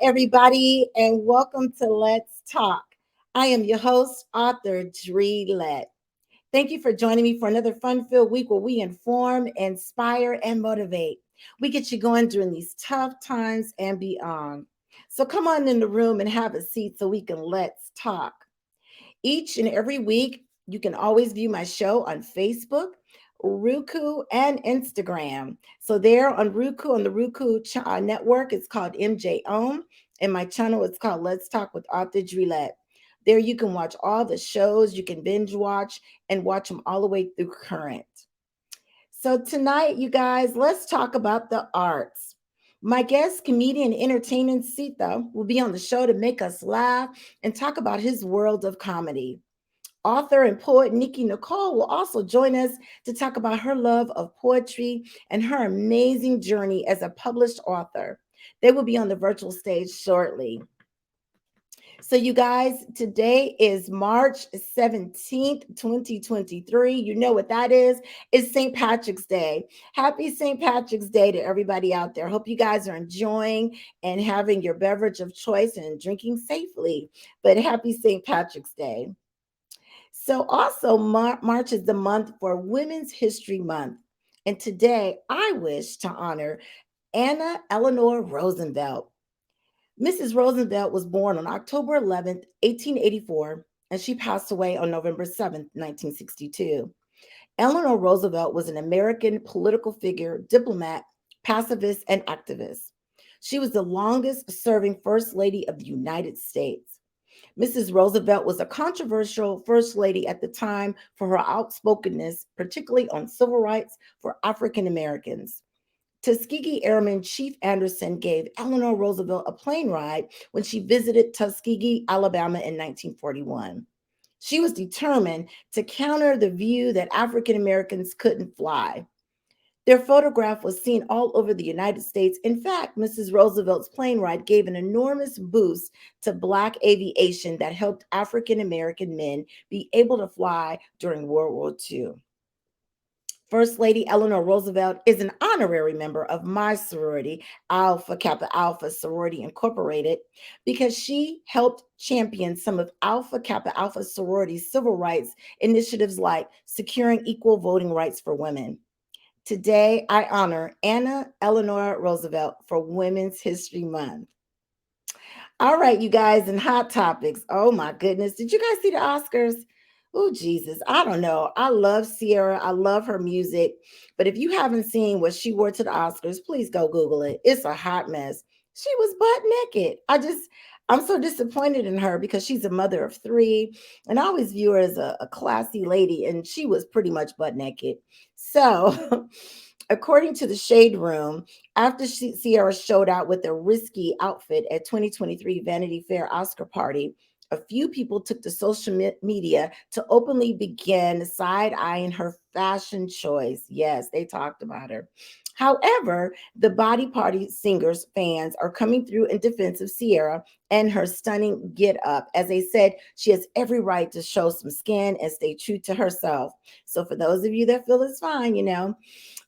everybody, and welcome to Let's Talk. I am your host, author Dre Lett. Thank you for joining me for another fun-filled week where we inform, inspire, and motivate. We get you going during these tough times and beyond. So come on in the room and have a seat so we can let's talk. Each and every week, you can always view my show on Facebook, Roku, and Instagram. So there on Roku, on the network, it's called MJ Ohm, and my channel is called Let's Talk with Author Drillette. There you can watch all the shows, you can binge watch and watch them all the way through current. So tonight, you guys, let's talk about the arts. My guest comedian entertainer Seetha will be on the show to make us laugh and talk about his world of comedy. Author and poet Nikki Nicole will also join us to talk about her love of poetry and her amazing journey as a published author. They will be on the virtual stage shortly. So, you guys, today is March 17th, 2023. You know what that is? It's St. Patrick's Day. Happy St. Patrick's Day to everybody out there. Hope you guys are enjoying and having your beverage of choice and drinking safely. But happy St. Patrick's Day. So, also, March is the month for Women's History Month. And today, I wish to honor Anna Eleanor Roosevelt. Mrs. Roosevelt was born on October 11th, 1884, and she passed away on November 7th, 1962. Eleanor Roosevelt was an American political figure, diplomat, pacifist, and activist. She was the longest serving First Lady of the United States. Mrs. Roosevelt was a controversial First Lady at the time for her outspokenness, particularly on civil rights for African Americans. Tuskegee Airman Chief Anderson gave Eleanor Roosevelt a plane ride when she visited Tuskegee, Alabama in 1941. She was determined to counter the view that African Americans couldn't fly. Their photograph was seen all over the United States. In fact, Mrs. Roosevelt's plane ride gave an enormous boost to Black aviation that helped African American men be able to fly during World War II. First Lady Eleanor Roosevelt is an honorary member of my sorority, Alpha Kappa Alpha Sorority Incorporated, because she helped champion some of Alpha Kappa Alpha sorority's civil rights initiatives like securing equal voting rights for women. Today, I honor Anna Eleanor Roosevelt for Women's History Month. All right, you guys, and hot topics. Oh my goodness. Did you guys see the Oscars? Oh, Jesus. I don't know. I love Sierra. I love her music. But if you haven't seen what she wore to the Oscars, please go Google it. It's a hot mess. She was butt naked. I'm so disappointed in her because she's a mother of three. And I always view her as a classy lady. And she was pretty much butt naked. So, according to the Shade Room, after Sierra showed out with a risky outfit at 2023 Vanity Fair Oscar party, a few people took to social media to openly begin side-eyeing her fashion choice. Yes, they talked about her. However, the Body Party singers fans are coming through in defense of Sierra and her stunning get up. As they said, she has every right to show some skin and stay true to herself. So for those of you that feel it's fine,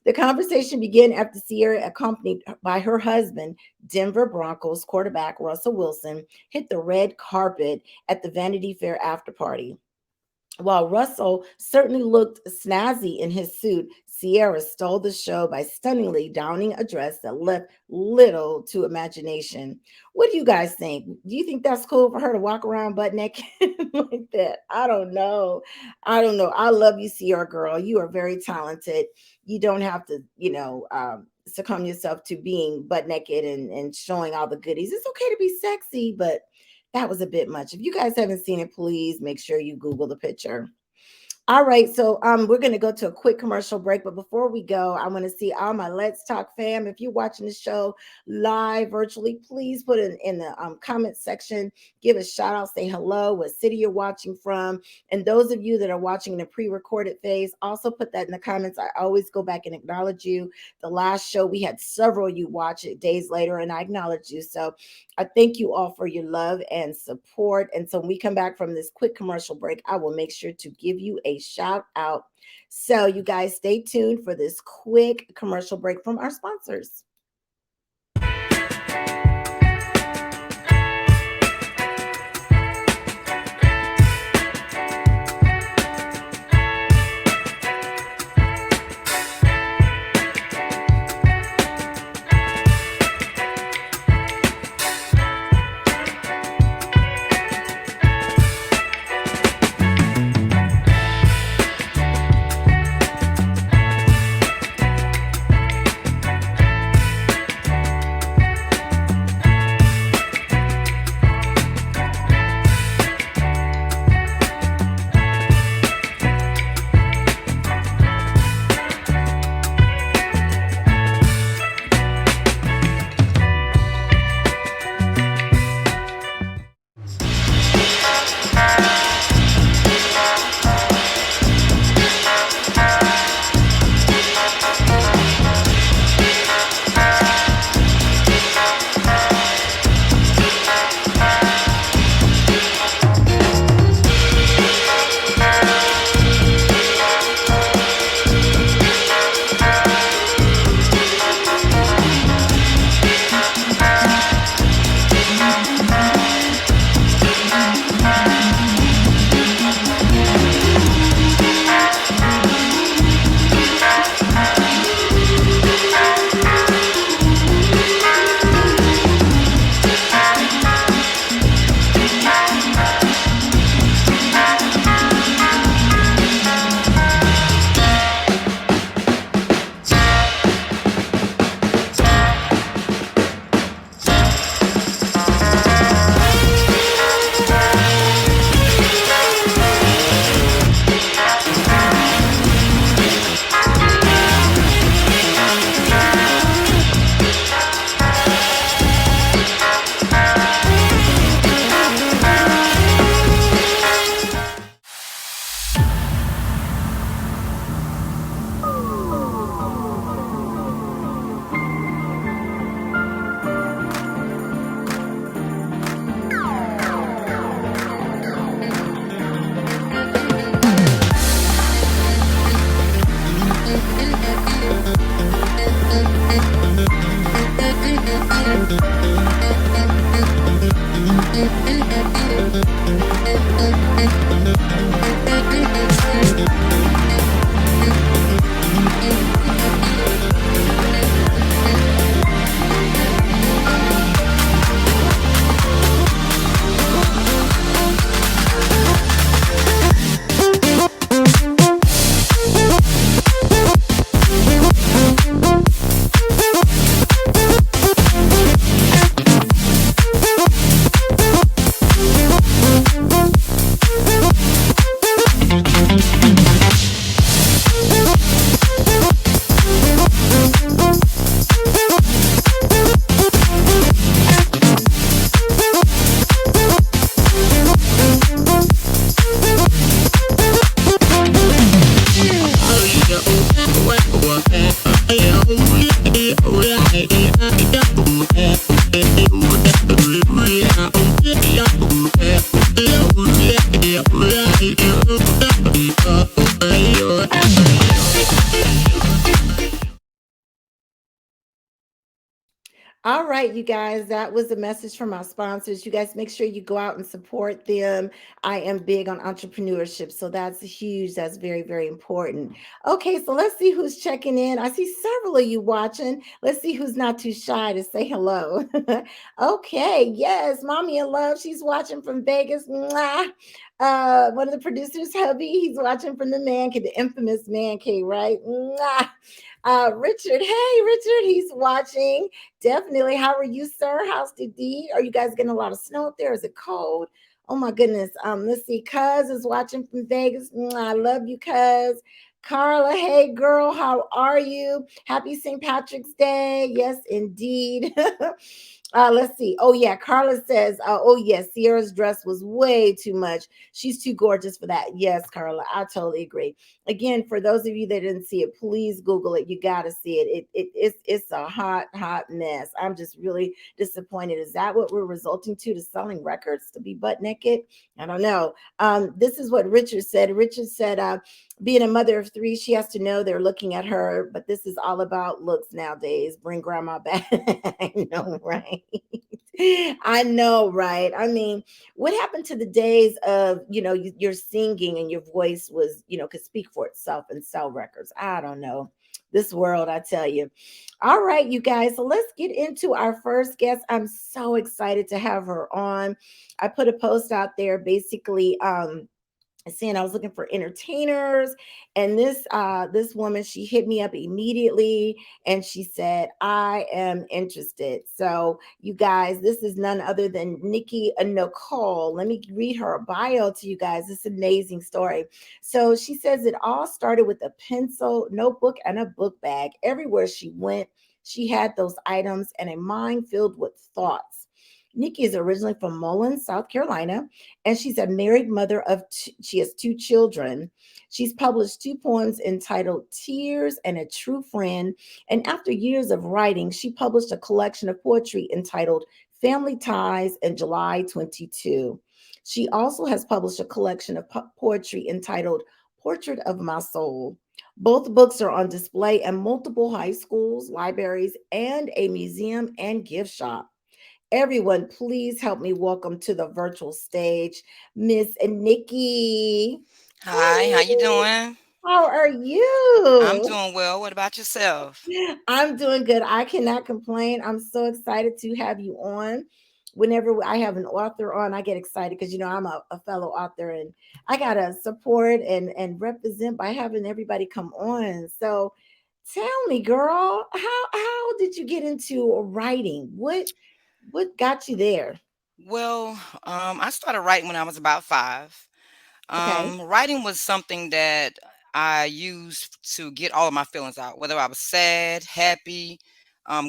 the conversation began after Sierra, accompanied by her husband, Denver Broncos quarterback Russell Wilson, hit the red carpet at the Vanity Fair after party. While Russell certainly looked snazzy in his suit, Sierra stole the show by stunningly donning a dress that left little to imagination. What do you guys think? Do you think that's cool for her to walk around butt naked like that? I don't know. I love you, Sierra girl. You are very talented. You don't have to, succumb yourself to being butt naked and showing all the goodies. It's okay to be sexy, but that was a bit much. If you guys haven't seen it, please make sure you Google the picture. All right, so we're going to go to a quick commercial break, but before we go, I want to see all my Let's Talk fam. If you're watching the show live virtually, please put it in the comment section. Give a shout out, say hello, what city you're watching from, and those of you that are watching in a pre-recorded phase, also put that in the comments. I always go back and acknowledge you. The last show we had several of you watch it days later, and I acknowledge you. So I thank you all for your love and support. And so when we come back from this quick commercial break, I will make sure to give you a shout out. So you guys stay tuned for this quick commercial break from our sponsors. right, you guys, that was a message from our sponsors. You guys make sure you go out and support them. I am big on entrepreneurship, so that's huge. That's very, very important. Okay, so let's see who's checking in. I see several of you watching. Let's see who's not too shy to say hello. Okay, yes, mommy in love. She's watching from Vegas. Mwah. One of the producers, hubby, he's watching from the man cave, the infamous man cave, right? Mwah. Richard, hey Richard, he's watching. Definitely. How are you, sir? How's the D? Are you guys getting a lot of snow up there? Is it cold? Oh my goodness. Let's see. Cuz is watching from Vegas. Mwah, I love you, Cuz. Carla, hey girl, how are you? Happy St. Patrick's Day. Yes, indeed. Let's see. Oh yeah, Carla says, oh yes, Sierra's dress was way too much. She's too gorgeous for that. Yes, Carla, I totally agree. Again, for those of you that didn't see it, please Google it. You got to see it. It's a hot mess. I'm just really disappointed. Is that what we're resulting to selling records to be butt naked? I don't know. This is what Richard said. Richard said, being a mother of three, she has to know they're looking at her, but this is all about looks nowadays. Bring grandma back. I know, right? I know, right? I mean, what happened to the days of, you're singing and your voice was, could speak for itself and sell records? I don't know. This world, I tell you. All right, you guys. So let's get into our first guest. I'm so excited to have her on. I put a post out there basically saying I was looking for entertainers, and this woman, she hit me up immediately and she said, I am interested. So you guys, this is none other than Nikki Nicole. Let me read her bio to you guys. This amazing story. So she says it all started with a pencil, notebook, and a book bag. Everywhere she went, she had those items and a mind filled with thoughts. Nikki is originally from Mullins, South Carolina, and she's a married mother of she has two children. She's published two poems entitled Tears and a True Friend, and after years of writing, she published a collection of poetry entitled Family Ties in July 22. She also has published a collection of poetry entitled Portrait of My Soul. Both books are on display in multiple high schools, libraries, and a museum and gift shop. Everyone, please help me welcome to the virtual stage, Miss Nikki. Hi, how you Hey, doing? how are I'm you? doing well. What about yourself? I'm doing good. I cannot complain. I'm so excited to have you on. Whenever I have an author on, I get excited because I'm a fellow author and I gotta support and represent by having everybody come on. So tell me, girl, how did you get into writing? What got you there? Well, I started writing when I was about 5. Okay. Writing was something that I used to get all of my feelings out, whether I was sad, happy,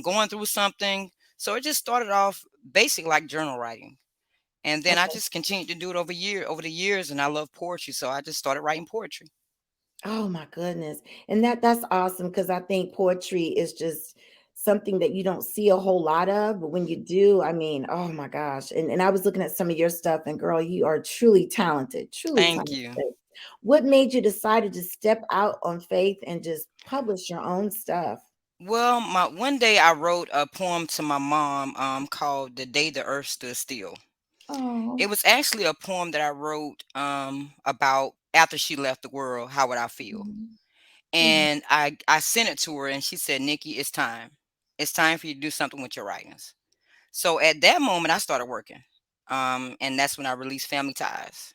going through something. So it just started off basic like journal writing. And then I Okay. just continued to do it over the years, and I love poetry, so I just started writing poetry. Oh my goodness. And that's awesome because I think poetry is just something that you don't see a whole lot of, but when you do, I mean, oh my gosh. And I was looking at some of your stuff and girl, you are truly talented, truly Thank talented. you. What made you decide to just step out on faith and just publish your own stuff? Well, my one day I wrote a poem to my mom called The Day the Earth Stood Still. Oh. It was actually a poem that I wrote about after she left the world, how would I feel? Mhm. Mhm. And I sent it to her and she said, Nikki, it's time. It's time for you to do something with your writings. So at that moment I started working. And that's when I released Family Ties.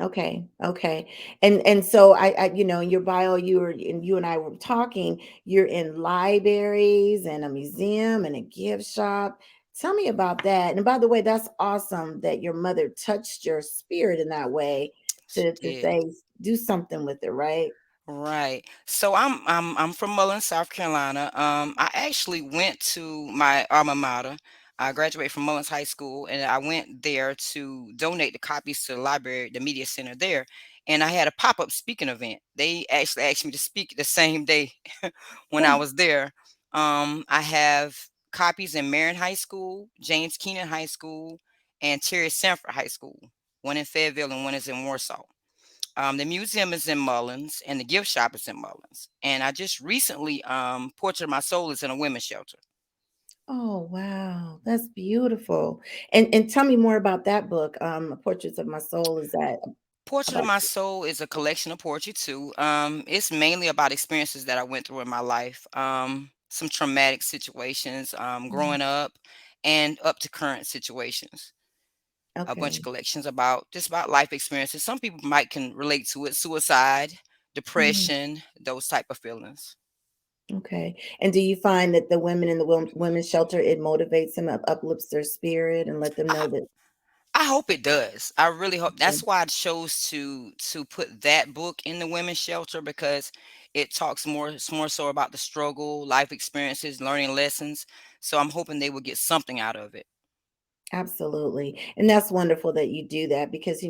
Okay, okay. And so in your bio, you and I were talking, you're in libraries and a museum and a gift shop. Tell me about that. And by the way, that's awesome that your mother touched your spirit in that way She to did. say do something with it, right? Right. So I'm from Mullins, South Carolina. I actually went to my alma mater. I graduated from Mullins High School, and I went there to donate the copies to the library, the media center there. And I had a pop-up speaking event. They actually asked me to speak the same day when I Oh, was there. I have copies in Marion High School, James Keenan High School, and Terry Sanford High School. One in Fayetteville and one is in Warsaw. The museum is in Mullins, and the gift shop is in Mullins. And I just recently, Portrait of My Soul is in a women's shelter. Oh, wow. That's beautiful. And tell me more about that book. Portraits of My Soul. Is that Portrait of about? My Soul is a collection of poetry too. It's mainly about experiences that I went through in my life, some traumatic situations, Mm, growing up, and up to current situations. A bunch of okay. collections about just about life experiences. Some people might can relate to it: suicide, Mm, depression, those type of feelings. okay. And do you find that the women in the women's shelter, it motivates them, uplifts their spirit, and let them I know that? I hope it does. I really hope. Okay. That's why I chose to put that book in the women's shelter, because it talks more so about the struggle, life experiences, learning lessons. So I'm hoping they will get something out of it. Absolutely. And that's wonderful that you do that because,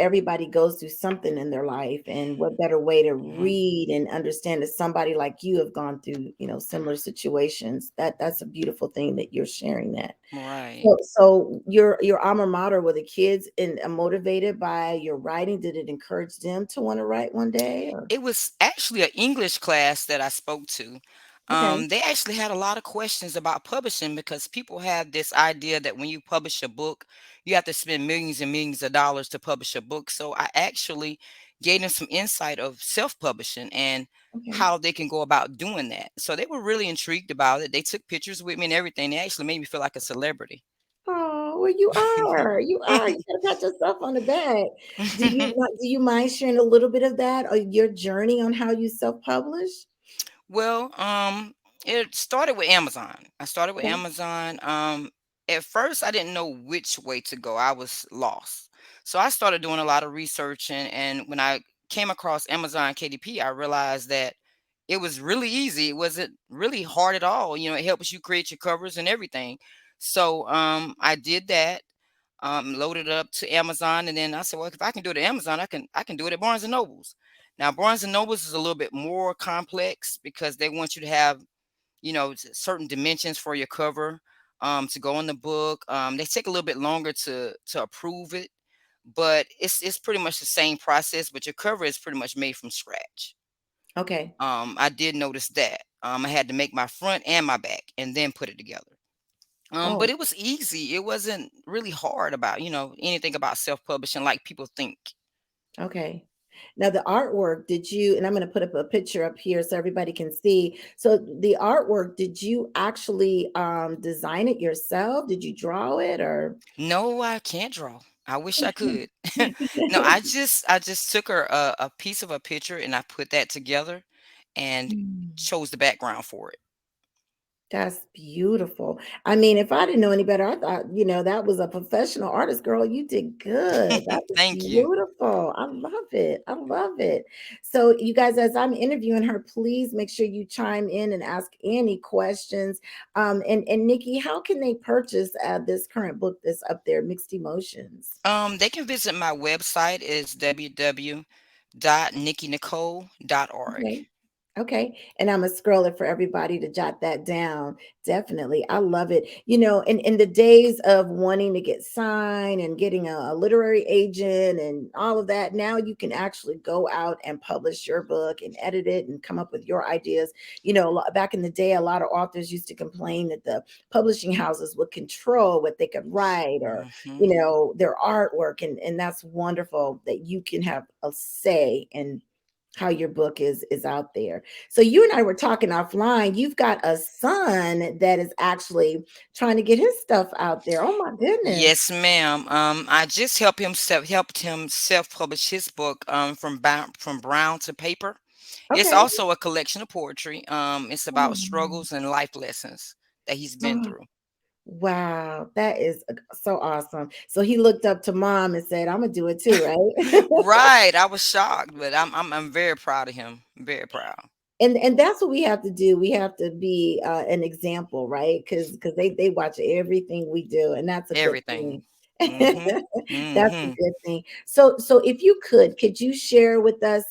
everybody goes through something in their life. And what better way to Mhm. read and understand that somebody like you have gone through, similar situations. That's a beautiful thing that you're sharing that. Right. So your alma mater, were the kids motivated by your writing? Did it encourage them to want to write one day or? It was actually an English class that I spoke to. Okay. They actually had a lot of questions about publishing, because people have this idea that when you publish a book, you have to spend millions and millions of dollars to publish a book. So I actually gave them some insight of self-publishing and Okay. how they can go about doing that. So they were really intrigued about it. They took pictures with me and everything. They actually made me feel like a celebrity. Oh, well, you are. You are. You gotta pat yourself on the back. Do you mind sharing a little bit of that or your journey on how you self-publish? Well, it started with Amazon. I started with Okay. Amazon. At first, I didn't know which way to go. I was lost. So I started doing a lot of research, and when I came across Amazon KDP, I realized that it was really easy. It wasn't really hard at all. It helps you create your covers and everything. So I did that. Loaded it up to Amazon, and then I said, well, if I can do it at Amazon, I can do it at Barnes and Nobles. Now, Barnes and Nobles is a little bit more complex because they want you to have, certain dimensions for your cover, to go in the book. They take a little bit longer to approve it, but it's pretty much the same process. But your cover is pretty much made from scratch. Okay. I did notice that. I had to make my front and my back and then put it together. But Oh, it was easy. It wasn't really hard about, anything about self-publishing like people think. okay. Now the artwork, did you, and I'm going to put up a picture up here so everybody can see. So the artwork, did you actually design it yourself? Did you draw it or? No, I can't draw. I wish I could. No, I just took a piece of a picture and I put that together and Mm. chose the background for it. That's beautiful. I mean, if I didn't know any better, I thought, that was a professional artist, girl. You did good. That was Thank you. beautiful. I love it. I love it. So, you guys, as I'm interviewing her, please make sure you chime in and ask any questions. And Nikki, how can they purchase this current book that's up there, Mixed Emotions? They can visit my website is www.nickynicole.org. Okay. Okay. And I'm gonna scroll it for everybody to jot that down. Definitely. I love it. In the days of wanting to get signed and getting a literary agent and all of that, now you can actually go out and publish your book and edit it and come up with your ideas. Back in the day, a lot of authors used to complain that the publishing houses would control what they could write or, Hmm. their artwork. And that's wonderful that you can have a say in how your book is out there. So you and I were talking offline. You've got a son that is actually trying to get his stuff out there. Oh my goodness. Yes, ma'am. I just helped him self-publish his book, from brown to paper. It's Okay. also a collection of poetry. It's about Oh, struggles and life lessons that he's been oh, through. wow. That is so awesome. So he looked up to mom and said, I'm gonna do it too, right? Right. I was shocked, but I'm very proud of him. Very proud. And that's what we have to do. We have to be an example, right? Because they watch everything we do, and that's a good thing. Everything. Mhm. That's a Mhm. good thing. So if you could you share with us,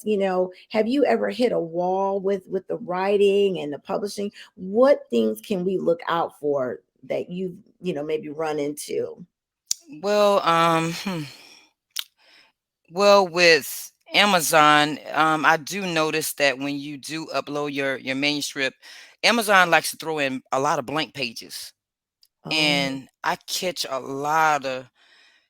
have you ever hit a wall with the writing and the publishing? What things can we look out for that you've, maybe run into? Well, well, with Amazon, I do notice that when you do upload your manuscript, Amazon likes to throw in a lot of blank pages, Oh, and I catch a lot of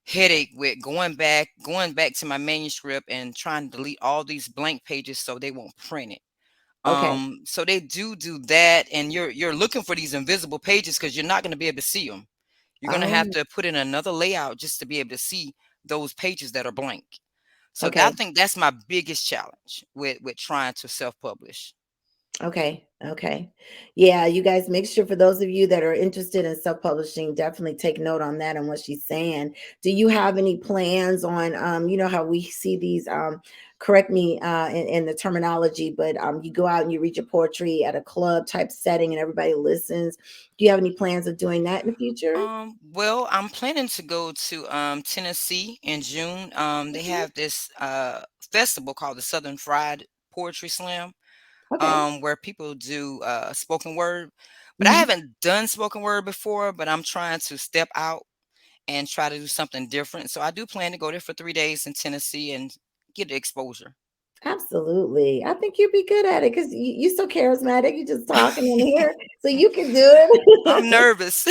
headache with going back to my manuscript and trying to delete all these blank pages so they won't print it. okay. So they do that, and you're looking for these invisible pages because you're not going to be able to see them. You're going to have Oh, to put in another layout just to be able to see those pages that are blank. So I okay. think that's my biggest challenge with trying to self-publish. Okay. Okay. Yeah, you guys make sure for those of you that are interested in self-publishing, definitely take note on that and what she's saying. Do you have any plans on you know how we see these correct me in the terminology, but you go out and you read your poetry at a club type setting and everybody listens. Do you have any plans of doing that in the future? Well, I'm planning to go to Tennessee in June. They Okay. have this festival called the Southern Fried Poetry Slam, Okay. where people do spoken word. But I Mhm. haven't done spoken word before, but I'm trying to step out and try to do something different. So I do plan to go there for 3 days in Tennessee and get the exposure. Absolutely. I think you'd be good at it because you're so charismatic. You're just talking in here, so you can do I'm it. nervous.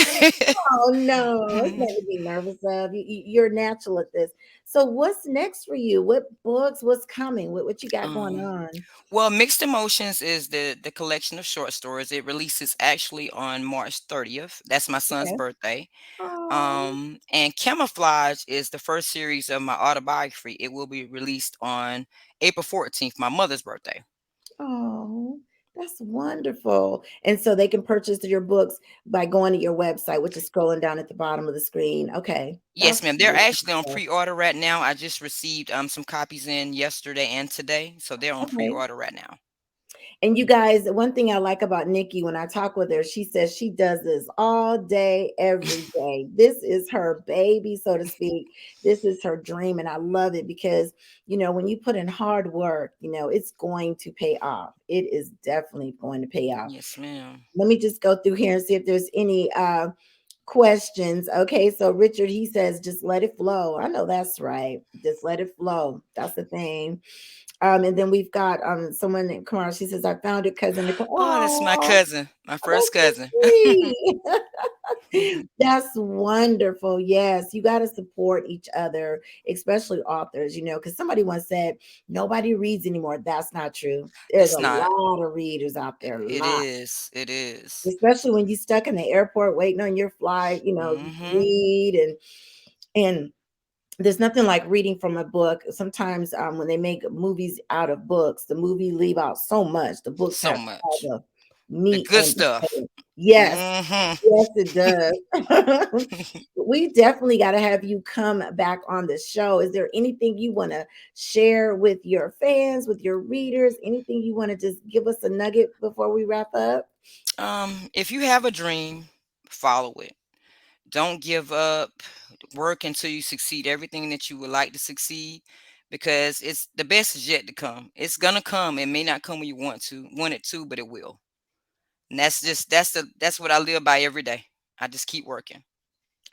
Oh no, it's nothing to be nervous of. You're natural at this. So, what's next for you? What books? What's coming? What you got going um, on? well, Mixed Emotions is the collection of short stories. It releases actually on March 30th. That's my son's Okay. birthday. Oh, And Camouflage is the first series of my autobiography. It will be released on April 14th, my mother's birthday. oh, that's wonderful. And so they can purchase your books by going to your website, which is scrolling down at the bottom of the screen. Okay, Yes, that's ma'am. They're actually on wonderful. pre-order right now. I just received some copies in yesterday and today, so they're on Okay. pre-order right now. And you guys, one thing I like about Nikki when I talk with her, she says she does this all day, every day. This is her baby, so to speak. This is her dream. And I love it because, when you put in hard work, it's going to pay off. It is definitely going to pay off. Yes, ma'am. Let me just go through here and see if there's any questions. Okay, so Richard, he says, just let it flow. I know that's right. Just let it flow. That's the thing. And then we've got someone named Kamara. She says, I found it, cousin Nicole. Oh, that's my Oh, cousin, my first that's so cousin. sweet. That's wonderful. Yes, you got to support each other, especially authors, because somebody once said nobody reads anymore. That's not true. There's It's a not. lot of readers out there, It lot. is. It is. Especially when you're stuck in the airport waiting on your flight, you Mm-hmm. read and there's nothing like reading from a book. Sometimes when they make movies out of books, the movie leave out so much. The books So have all much. the The meat good and stuff. potatoes. Yes, Mm-hmm. yes, it does. We definitely got to have you come back on the show. Is there anything you want to share with your fans, with your readers? Anything you want to just give us a nugget before we wrap up? If you have a dream, follow it. Don't give up. Work until you succeed everything that you would like to succeed, because it's the best is yet to come. It's gonna come. It may not come when you want it to, but it will. And that's what I live by every day. I just keep working.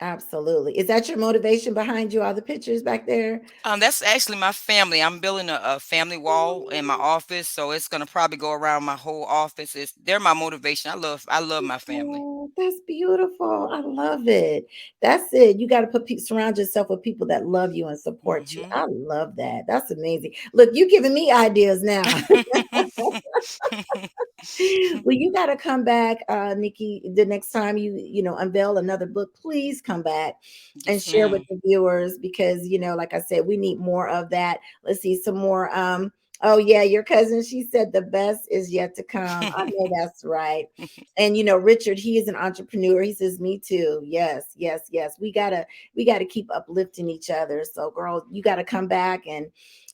Absolutely. Is that your motivation behind you? All the pictures back there? That's actually my family. I'm building a family wall in my office, so it's gonna probably go around my whole office. They're my motivation. I love my family. Oh, that's beautiful. I love it. That's it. You got to surround yourself with people that love you and support you. Hmm. I love that. That's amazing. Look, you giving me ideas now. Well, you got to come back, Nikki. The next time you unveil another book, please come back and Yes, share with ma'am. the viewers because like I said, we need more of that. Let's see some more. Oh yeah, your cousin. She said the best is yet to come. I know that's right. And Richard, he is an entrepreneur. He says, "Me too." Yes, yes, yes. We gotta keep uplifting each other. So, girl, you got to come back and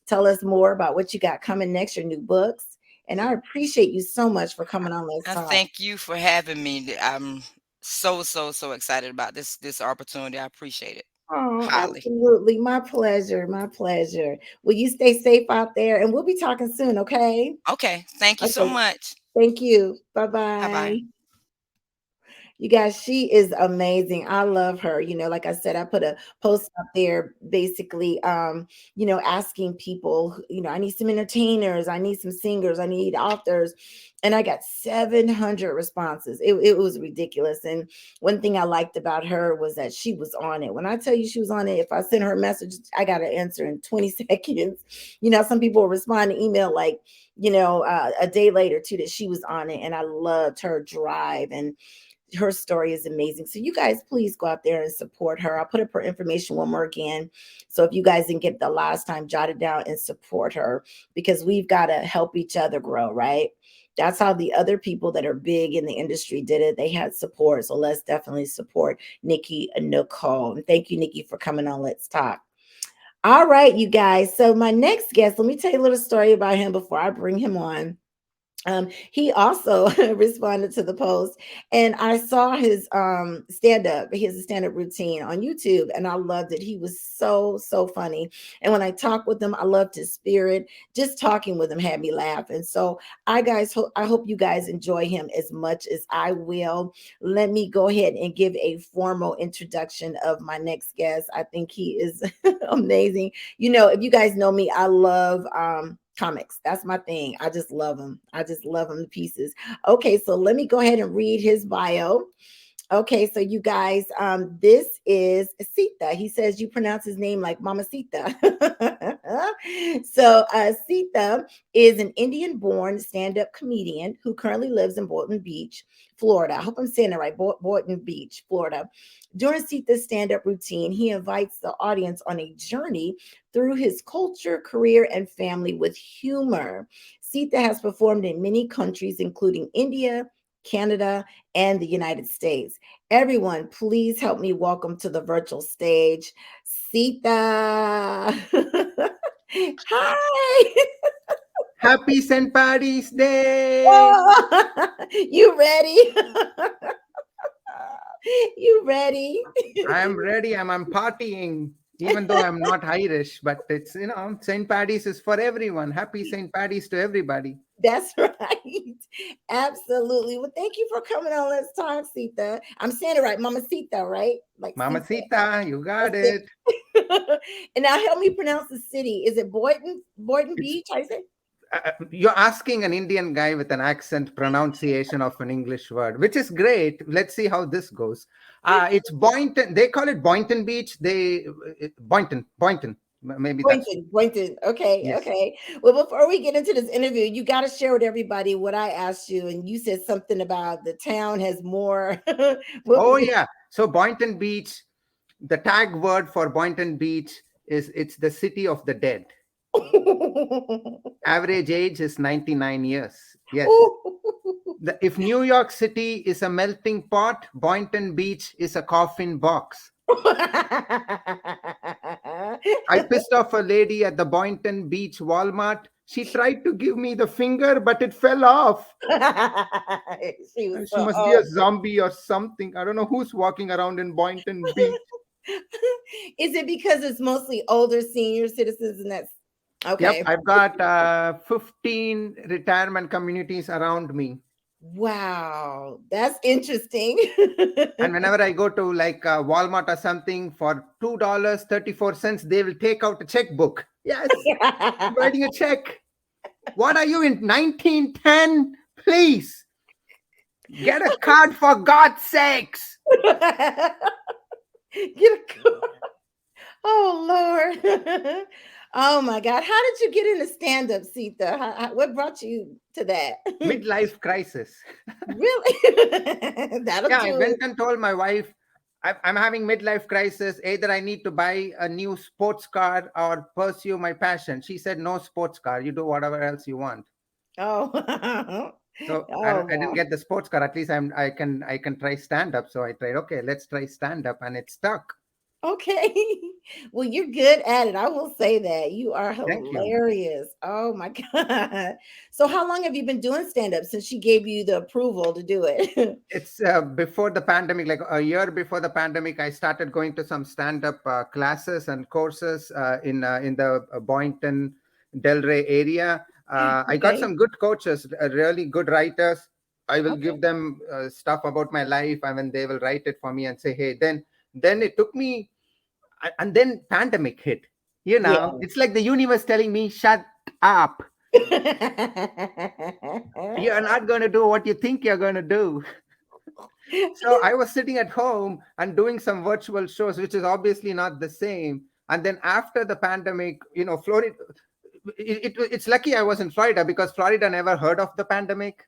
tell us more about what you got coming next. Your new books. And I appreciate you so much for coming on Let's I Talk. thank you for having me. I'm so excited about this opportunity. I appreciate it Oh, highly. absolutely. My pleasure. My pleasure. Will you stay safe out there? And we'll be talking soon, okay? Okay, thank you so Okay. much. Thank you. Bye Bye bye. bye. You guys, she is amazing. I love her. Like I said, I put a post up there basically, asking people, I need some entertainers, I need some singers, I need authors. And I got 700 responses. It was ridiculous. And one thing I liked about her was that she was on it. When I tell you she was on it, if I send her a message, I got to answer in 20 seconds. Some people will respond to email like, a day later too, that she was on it. And I loved her drive, and her story is amazing. So you guys, please go out there and support her. I'll put up her information one more again. So if you guys didn't get the last time, jot it down and support her, because we've got to help each other grow, right? That's how the other people that are big in the industry did it. They had support. So let's definitely support Nikki Nicole. And thank you, Nikki, for coming on Let's Talk. All right, you guys. So my next guest, let me tell you a little story about him before I bring him on. He also responded to the post, and I saw his stand up. He has a stand up routine on YouTube, and I loved it. He was so funny. And when I talked with him, I loved his spirit. Just talking with him had me laughing. So I hope you guys enjoy him as much as I will. Let me go ahead and give a formal introduction of my next guest. I think he is amazing. If you guys know me, I love comics. That's my thing. I just love them. I just love them to pieces. Okay, so let me go ahead and read his bio. Okay, so you guys, this is Seetha. He says you pronounce his name like Mama Seetha. So Seetha is an Indian-born stand-up comedian who currently lives in Boynton Beach, Florida. I hope I'm saying it right. Boynton Beach, Florida. During Seetha's stand-up routine, he invites the audience on a journey through his culture, career, and family with humor. Seetha has performed in many countries, including India, Canada, and the United States. Everyone, please help me welcome to the virtual stage, Seetha. Hi. Happy St. Paddy's Day! Oh, you ready? You ready? I am ready. I'm partying, even though I'm not Irish, but it's, St. Paddy's is for everyone. Happy St. Paddy's to everybody. That's right. Absolutely. Well, thank you for coming on. Let's talk, Seetha. I'm saying it right. Mama Seetha, right? Like Seetha. Mamacita, you got That's it. it. And now help me pronounce the city. Is it Boynton It's Beach? How you say? You're asking an Indian guy with an accent pronunciation of an English word, which is great. Let's see how this goes. It's Boynton. They call it Boynton Beach. Boynton. Maybe that's Boynton. Okay, yes. okay. Well, before we get into this interview, you got to share with everybody what I asked you, and you said something about the town has more. What Oh was yeah. So Boynton Beach, the tag word for Boynton Beach is it's the city of the dead. it? Average age is 99 years. Yes. If New York City is a melting pot, Boynton Beach is a coffin box. I pissed off a lady at the Boynton Beach Walmart. She tried to give me the finger, but it fell off. She was She so must be a old. zombie or something. I don't know who's walking around in Boynton Beach. Is it because it's mostly older senior citizens and that's Yep, okay? I've got 15 retirement communities around me. Wow, that's interesting. And whenever I go to like Walmart or something for $2.34, they will take out a checkbook. Yes, I'm writing a check. What are you in 1910? Please get a card for God's sakes. Get a oh Lord. Oh my God. How did you get into stand-up, Sita? What brought you to that? Midlife crisis. Really? That'll Yeah, I do went it. and told my wife, I'm having midlife crisis. Either I need to buy a new sports car or pursue my passion. She said, no sports car. You do whatever else you want. Oh, So oh I didn't wow. get the sports car. At least I can try stand up. So I tried. Okay, let's try stand up, and it stuck. Okay. Well, you're good at it. I will say that. You are Thank you. hilarious. Oh my God. So how long have you been doing stand-up since she gave you the approval to do it? It's before the pandemic, like a year before the pandemic. I started going to some stand up classes and courses in the Boynton Delray area. I got Okay. some good coaches, really good writers. I will Okay. give them stuff about my life, and then they will write it for me and say, hey, then it took me, and then pandemic hit. Yeah. It's like the universe telling me, shut up. You're not going to do what you think you're going to do. So I was sitting at home and doing some virtual shows, which is obviously not the same. And then after the pandemic, Florida, it's lucky I was in Florida, because Florida never heard of the pandemic.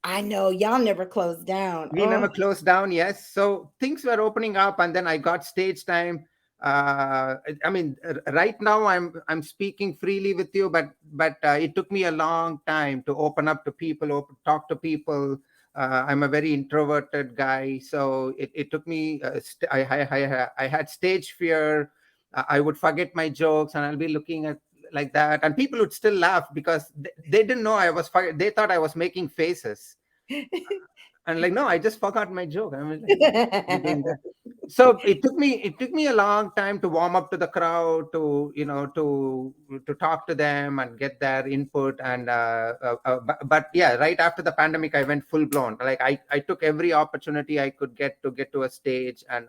I know y'all never closed down. We Oh, never closed down, yes. So things were opening up, and then I got stage time. I mean, right now I'm speaking freely with you, but it took me a long time to open up to people, talk to people. I'm a very introverted guy, so it took me. I had stage fear. I would forget my jokes, and I'll be looking at like that, and people would still laugh because they didn't know I was. They thought I was making faces, and like, no, I just forgot my joke. I was like, I'm doing that. So it took me a long time to warm up to the crowd, to to talk to them and get their input. And but yeah, right after the pandemic, I went full blown. Like, I took every opportunity I could get to a stage, and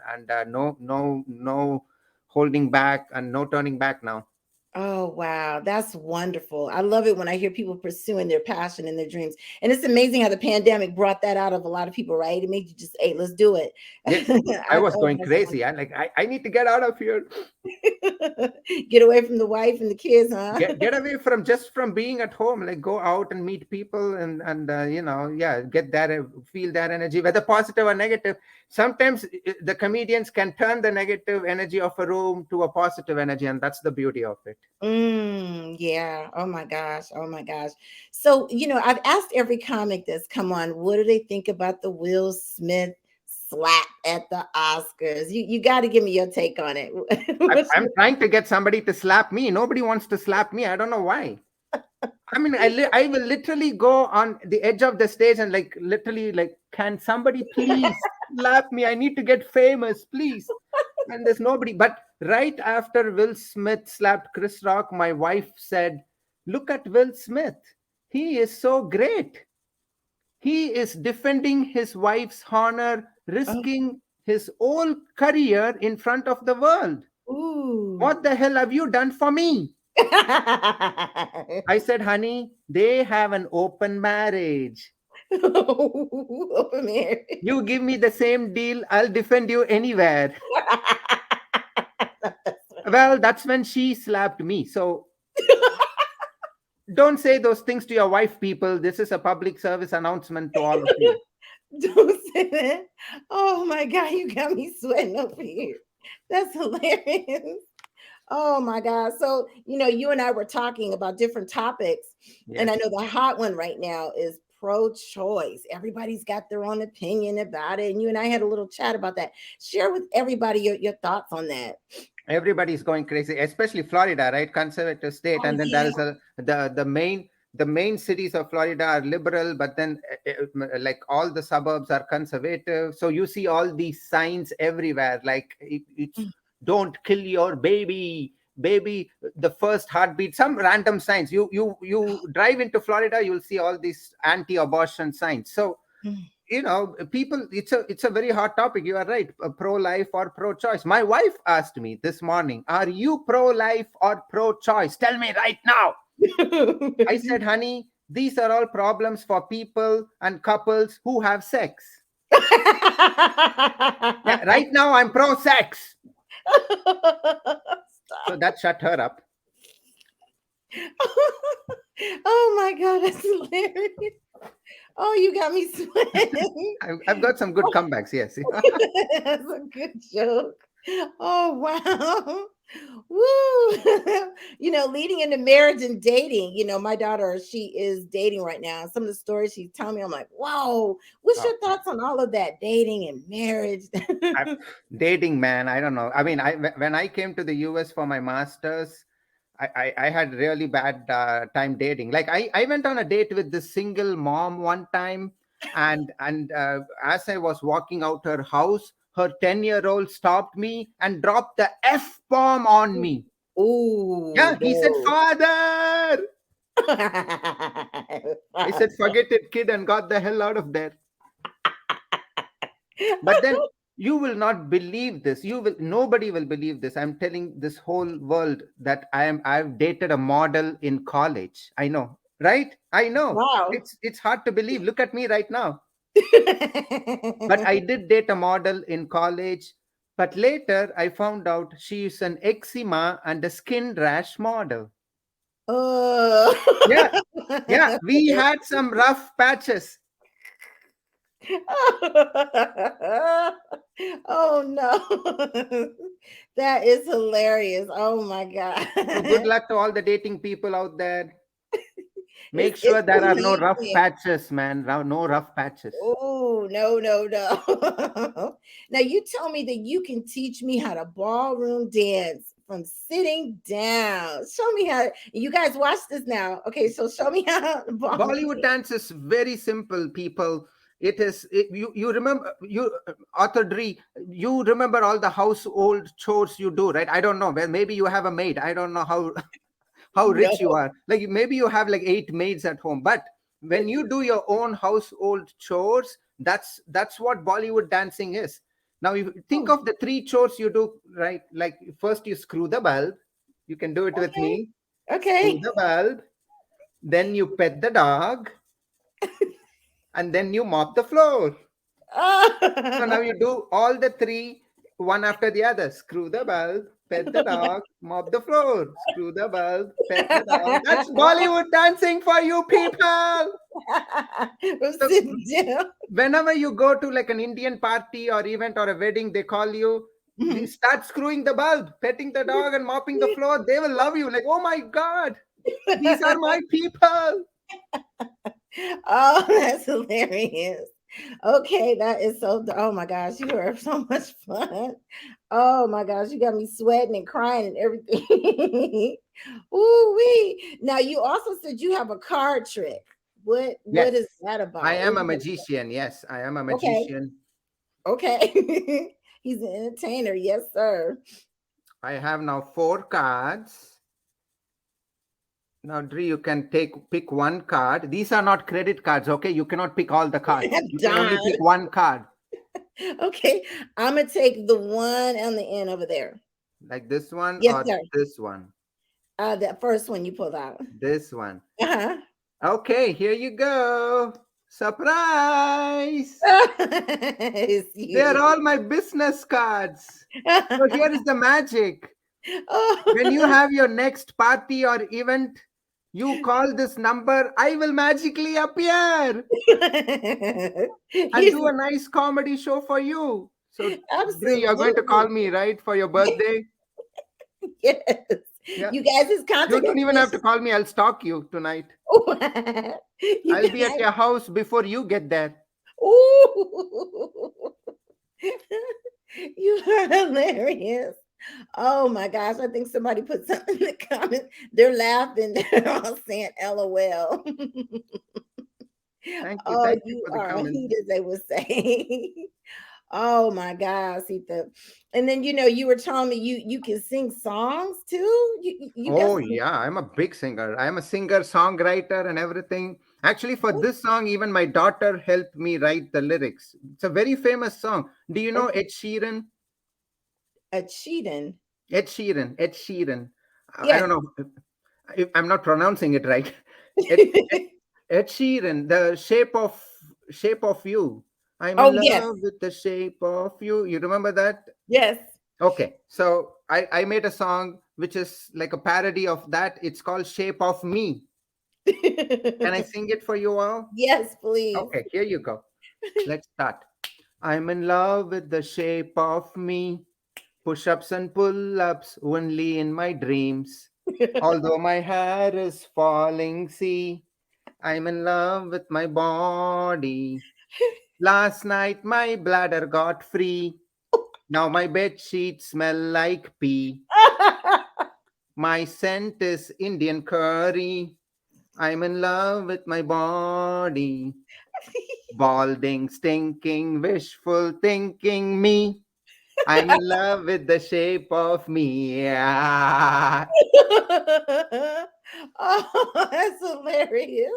no holding back and no turning back now. oh, wow. That's wonderful. I love it when I hear people pursuing their passion and their dreams. And it's amazing how the pandemic brought that out of a lot of people, right? It made you just, hey, let's do it. Yes, I was Oh, going that's crazy. I need to get out of here. wonderful. Get away from the wife and the kids, huh? Get away from just from being at home. Like, go out and meet people, and yeah, get that, feel that energy, whether positive or negative. Sometimes the comedians can turn the negative energy of a room to a positive energy, and that's the beauty of it. Yeah. Oh my gosh. Oh my gosh. So, I've asked every comic that's come on, what do they think about the Will Smith slap at the Oscars? You got to give me your take on it. What's I'm trying to get somebody to slap me. Nobody wants to slap me. I don't know why. I mean, I will literally go on the edge of the stage and, like, literally, like, can somebody please slap me? I need to get famous, please. And there's nobody. But right after Will Smith slapped Chris Rock, my wife said, look at Will Smith. He is so great. He is defending his wife's honor, Oh, risking his whole career in front of the world. ooh. What the hell have you done for me? I said, honey, they have an open marriage. Open marriage. You give me the same deal, I'll defend you anywhere. Well, that's when she slapped me. So don't say those things to your wife, people. This is a public service announcement to all of you. Don't say that. Oh my God, you got me sweating over here. That's hilarious. Oh my God. So, you and I were talking about different topics, and I Yes. know the hot one right now is pro-choice. Everybody's got their own opinion about it. And you and I had a little chat about that. Share with everybody your thoughts on that. Everybody's going crazy, especially Florida, right? Conservative state. Oh And then there yeah. is the main cities of Florida are liberal, but then like all the suburbs are conservative. So you see all these signs everywhere, like it's don't kill your baby, the first heartbeat, some random signs. You drive into Florida, you'll see all these anti-abortion signs. So people, it's a very hot topic. You are right. Pro-life or pro-choice. My wife asked me this morning, are you pro-life or pro-choice? Tell me right now. I said, honey, these are all problems for people and couples who have sex. Yeah, right now I'm pro-sex. So that shut her up. Oh my God, that's hilarious. Oh, you got me sweating. I've got some good comebacks, yes. That's a good joke. Oh wow. Woo. Leading into marriage and dating, my daughter, she is dating right now. Some of the stories she's telling me, I'm like, whoa, what's Oh, your thoughts on all of that dating and marriage? I, dating, man, I don't know. I mean, when I came to the US for my master's, I had really bad time dating. Like, I went on a date with this single mom one time, and as I was walking out her house, her 10-year-old stopped me and dropped the F bomb on me. Ooh, Yeah, he said, no. "Father." I said, forget it, kid, and got the hell out of there. But then you will not believe this. Nobody will believe this. I'm telling this whole world that I've dated a model in college. I know, right? I know. Wow. It's hard to believe. Look at me right now. But I did date a model in college. But later I found out she is an eczema and a skin rash model. Oh. Yeah, yeah. We had some rough patches. Oh no. That is hilarious. Oh my God. So good luck to all the dating people out there. Make It's sure there are no rough amazing. patches, man. No rough patches. Oh, no, no, no. Now you tell me that you can teach me how to ballroom dance from sitting down. Show me how. You guys watch this now. Okay, so show me how to ballroom Bollywood dance. dance is very simple, people. You remember you Arthur Dre, you remember all the household chores you do, right? I don't know. Well, maybe you have a maid. I don't know how how No. rich you are. Like maybe you have like 8 maids at home. But when you do your own household chores, that's what Bollywood dancing is. Now you think Oh, of the 3 chores you do, right? Like first you screw the bulb. You can do it with okay. me. Screw Okay. the bulb, then you pet the dog, and then you mop the floor. So now Oh. you do all the 3 one after the other. Screw the bulb, pet the dog, mop the floor. Screw the bulb, pet the dog. That's Bollywood dancing for you people. From So sitting down. whenever you go to like an Indian party or event or a wedding, they call you. You start screwing the bulb, petting the dog, and mopping the floor. They will love you. Like, oh my God, these are my people. Oh, that's hilarious. Okay, that is so. Oh my gosh, you are so much fun. Oh my gosh, you got me sweating and crying and everything. Ooh wee. Now you also said you have a card trick. What is Yes, that I about? am a magician. Yes, I am a Okay, magician. okay. He's an entertainer. Yes, sir. I have now 4 cards. Now, Dre, you can pick one card. These are not credit cards, okay? You cannot pick all the cards. You can only Darn. pick one card, Okay, I'm gonna take the one on the end over there. like this one Yes, or sir. this one. That first one you pulled out. This one. Uh-huh. Okay, here you go. Surprise! It's They are you. all my business cards. So here is the magic. When you Oh. have your next party or event, you call this number, I will magically appear and He's do a nice comedy show for you. So, Dre, you're going to call absolutely me, right, for your birthday? yes. Yeah. You guys, his You contact don't even have to information. call me. I'll stalk you tonight. You I'll be at guys. your house before you get there. Ooh. You are hilarious. Oh my gosh, I think somebody put something in the comments. They're laughing. They're all saying LOL. Thank you. Oh, Thank you you for the are a comments. hoot, as they would say. Oh my God, Sita. And then you were telling me you can sing songs too. You got Oh, some. yeah. I'm a big singer. I'm a singer, songwriter, and everything. Actually, for this song, even my daughter helped me write the lyrics. It's a very famous song. Do you know Okay, Ed Sheeran? a cheating. Ed Sheeran. Ed Sheeran. I Yes. don't know if I'm not pronouncing it right. Ed, Ed, Ed Sheeran, the shape of you. I'm Oh in yes, love with the shape of you. You remember that? yes. Okay, so I made a song which is like a parody of that. It's called Shape of Me. Can I sing it for you all? Yes, please. Okay, here you go. Let's start. I'm in love with the shape of me. Push ups and pull ups only in my dreams. Although my hair is falling, see, I'm in love with my body. Last night my bladder got free. Now my bed sheets smell like pee. My scent is Indian curry. I'm in love with my body. Balding, stinking, wishful thinking me. I'm in love with the shape of me. Yeah. Oh, that's hilarious.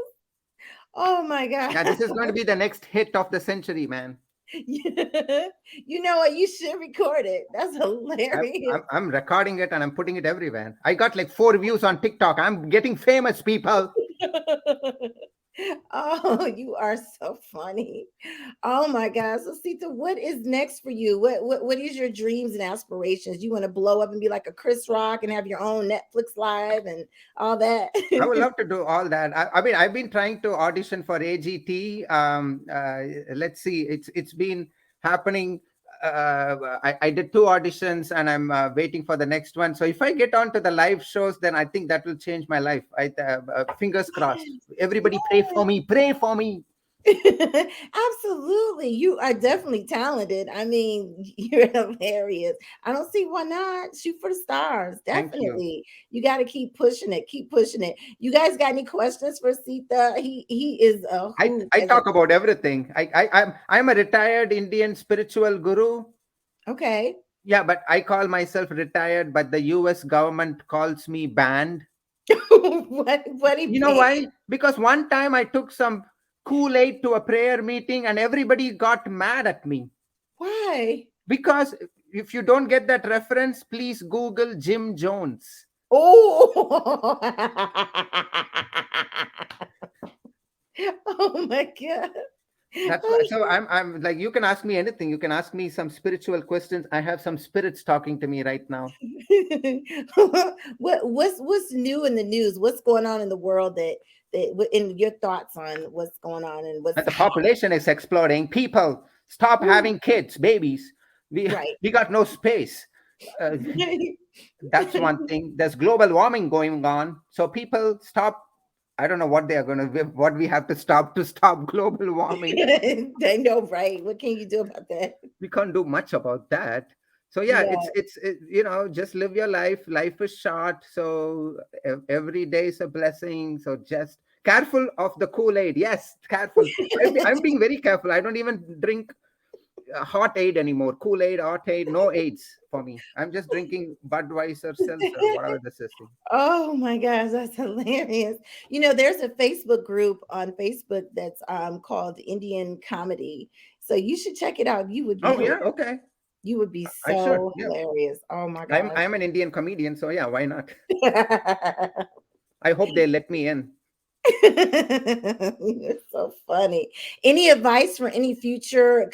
Oh my Yeah, this is God. going to be the next hit of the century, man. You know what? You should record it. That's hilarious. I'm recording it and I'm putting it everywhere. I got like 4 views on TikTok. I'm getting famous, people. Oh, you are so funny. Oh my God. So Sita, what is next for you? What is your dreams and aspirations? You want to blow up and be like a Chris Rock and have your own Netflix live and all that? I would love to do all that. I mean, I've been trying to audition for AGT. Let's see, it's been happening. I did 2 auditions, and I'm waiting for the next one. So if I get on to the live shows, then I think that will change my life. Fingers crossed. Everybody, pray for me. Pray for me. Absolutely. You are definitely talented. I mean, you're hilarious. I don't see why not. Shoot for the stars. Thank you. Definitely. You got to keep pushing it. Keep pushing it. You guys got any questions for Sita? He is a hoot. I talk about everything. I'm a retired Indian spiritual guru. Okay. Yeah, but I call myself retired, but the US government calls me banned. What he You know paid? why? Because one time I took some Kool-Aid to a prayer meeting and everybody got mad at me. Why? Because if you don't get that reference, please Google Jim Jones. Oh. Oh my God. That's why. So I'm like, you can ask me anything. You can ask me some spiritual questions. I have some spirits talking to me right now. What's new in the news? What's going on in the world in your thoughts on what's going on and what's And the population is exploding. People, stop having kids, babies. We right? we got no space. Uh, that's one thing. There's global warming going on. So people stop. I don't know what they are going to, what we have to stop global warming. They know, right? What can you do about that? We can't do much about that. So yeah, Yeah. just live your life. Life is short, so every day is a blessing. So just careful of the Kool-Aid. Yes, careful. I'm being very careful. I don't even drink hot aid anymore. Kool-Aid, hot aid, no aids for me. I'm just drinking Budweiser, seltzer, whatever this is. Oh my gosh, that's hilarious. You know, there's a Facebook group on Facebook that's called Indian Comedy. So you should check it out. You would be Oh yeah, hilarious. okay. You would be I should. so Yeah, hilarious. Oh my I'm an Indian comedian, so yeah, why not? gosh. I hope they let me in. It's so funny. Any advice for any future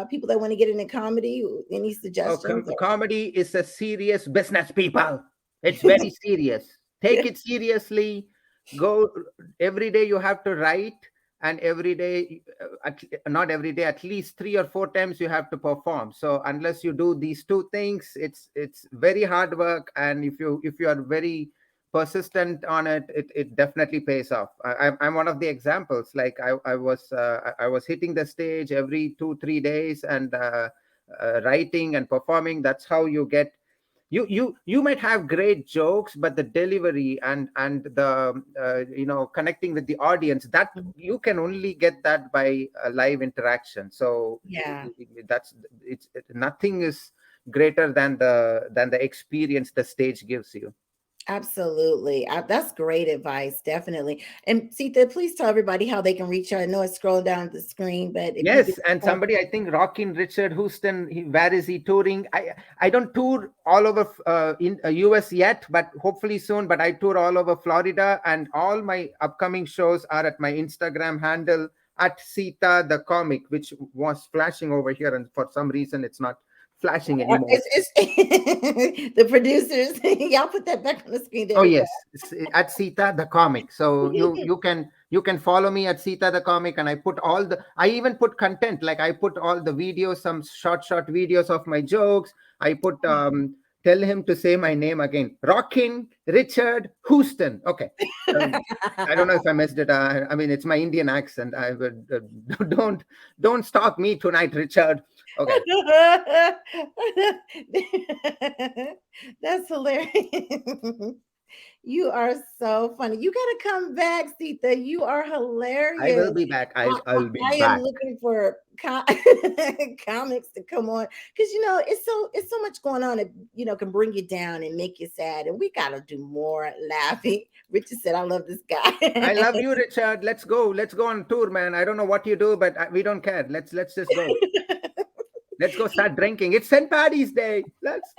people that want to get into comedy? Any Oh, suggestions? comedy is a serious business, people. It's very serious. Take it seriously. Go every day. You have to write, and every day, not every day, at least 3 or 4 times you have to perform. So unless you do these 2 things, it's very hard work. And if you are very persistent on it, it definitely pays off. I'm one of the examples. Like I was hitting the stage every 2 3 days and. Writing and performing, that's how you get you might have great jokes, but the delivery and the connecting with the audience, that you can only get that by a live interaction. So Yeah. that's nothing is greater than the experience the stage gives you. Absolutely. That's great advice, definitely. And Sita, please tell everybody how they can reach you. I know it's scrolling down the screen, but if you Yes, and could, somebody, I think Rockin' Richard Houston, where is he touring? I don't tour all over in US yet, but hopefully soon. But I tour all over Florida, and all my upcoming shows are at my Instagram handle at Seetha the comic, which was flashing over here, and for some reason it's not flashing anymore. it's the producers, y'all put that back on the screen. There Oh we go. yes, it's at Seetha the comic. So you can follow me at Seetha the comic, and I even put content, like I put all the videos, some short videos of my jokes. I put tell him to say my name again, Rockin' Richard Houston. Okay, um, I don't know if I messed it. I mean, it's my Indian accent. I would don't stalk me tonight, Richard. Okay. That's hilarious. You are so funny. You gotta come back, Sita. You are I will hilarious. be back. I, I'll be I am back. looking for comics to come on because it's so much going on that can bring you down and make you sad, and we gotta do more laughing. Richard said, "I love this I guy." love you, Richard. Let's go. Let's go on tour, man. I don't know what you do, but we don't care. Let's just go. Let's go start drinking. It's St. Paddy's Day. Let's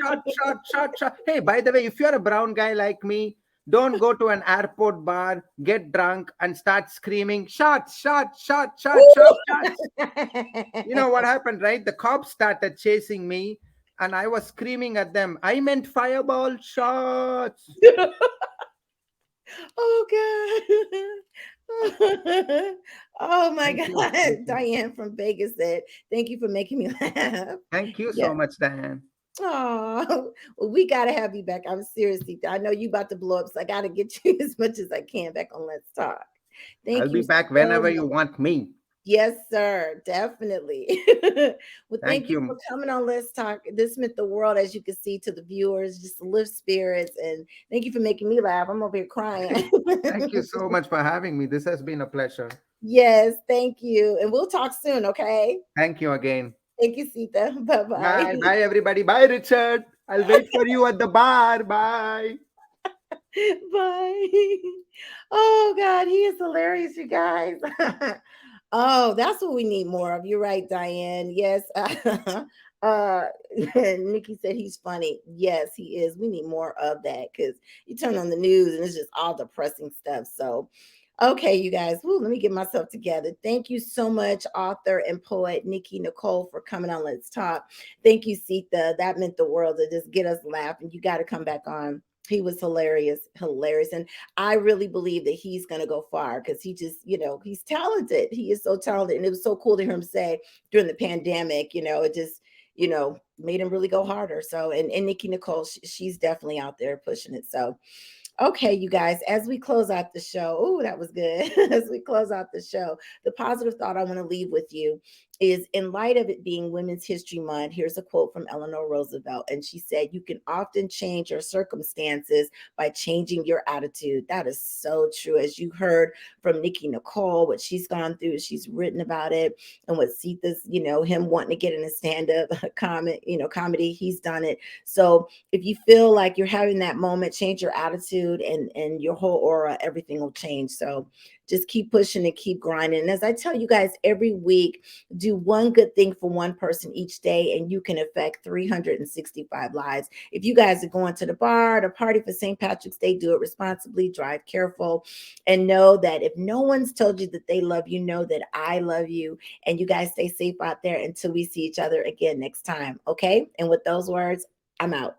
shot, shot, shot, shot. Hey, by the way, if you're a brown guy like me, don't go to an airport bar, get drunk, and start screaming, shots, shots, shots, shots, shots, shots. You know what happened, right? The cops started chasing me, and I was screaming at them, I meant fireball shots. Oh God. Oh my Thank you. God. Thank you. Diane from Vegas said, thank you for making me laugh. Thank you Yeah. so much, Diane. Oh, well, we gotta have you back. I'm seriously, I know you about to blow up, so I gotta get you as much as I can back on Let's Talk. I'll Thank be you back so whenever much. you want me. Yes, sir. Definitely. Well, thank Thank you for you. coming on Let's Talk. This meant the world, as you can see, to the viewers, just to lift spirits. And thank you for making me laugh. I'm over here crying. Thank you so much for having me. This has been a pleasure. Yes, thank you. And we'll talk soon, okay? Thank you again. Thank you, Sita. Bye-bye. Bye. Bye, everybody. Bye, Richard. I'll wait for you at the bar. Bye. Bye. Oh God, he is hilarious, you guys. Oh, that's what we need more of. You're right, Diane. Yes. uh Nikki said he's funny. Yes, he is. We need more of that because you turn on the news and it's just all depressing stuff. So okay, you guys. Woo, let me get myself together. Thank you so much, author and poet Nikki Nicole, for coming on Let's Talk. Thank you, Seetha. That meant the world to just get us laughing. You got to come back on. He was hilarious, hilarious. And I really believe that he's going to go far because he just, he's talented. He is so talented. And it was so cool to hear him say during the pandemic, it just, made him really go harder. So, and Nikki Nicole, she's definitely out there pushing it. So, okay, you guys, as we close out the show, oh, that was good. As we close out the show, the positive thought I want to leave with you is in light of it being Women's History Month, here's a quote from Eleanor Roosevelt. And she said, "You can often change your circumstances by changing your attitude." That is so true. As you heard from Nikki Nicole, what she's gone through, she's written about it. And what Seetha's, him wanting to get in a stand-up comedy, he's done it. So if you feel like you're having that moment, change your attitude and your whole aura, everything will change. So just keep pushing and keep grinding. And as I tell you guys every week, do one good thing for one person each day, and you can affect 365 lives. If you guys are going to the bar, the party for St. Patrick's Day, do it responsibly, drive careful, and know that if no one's told you that they love you, know that I love you. And you guys stay safe out there until we see each other again next time. Okay. And with those words, I'm out.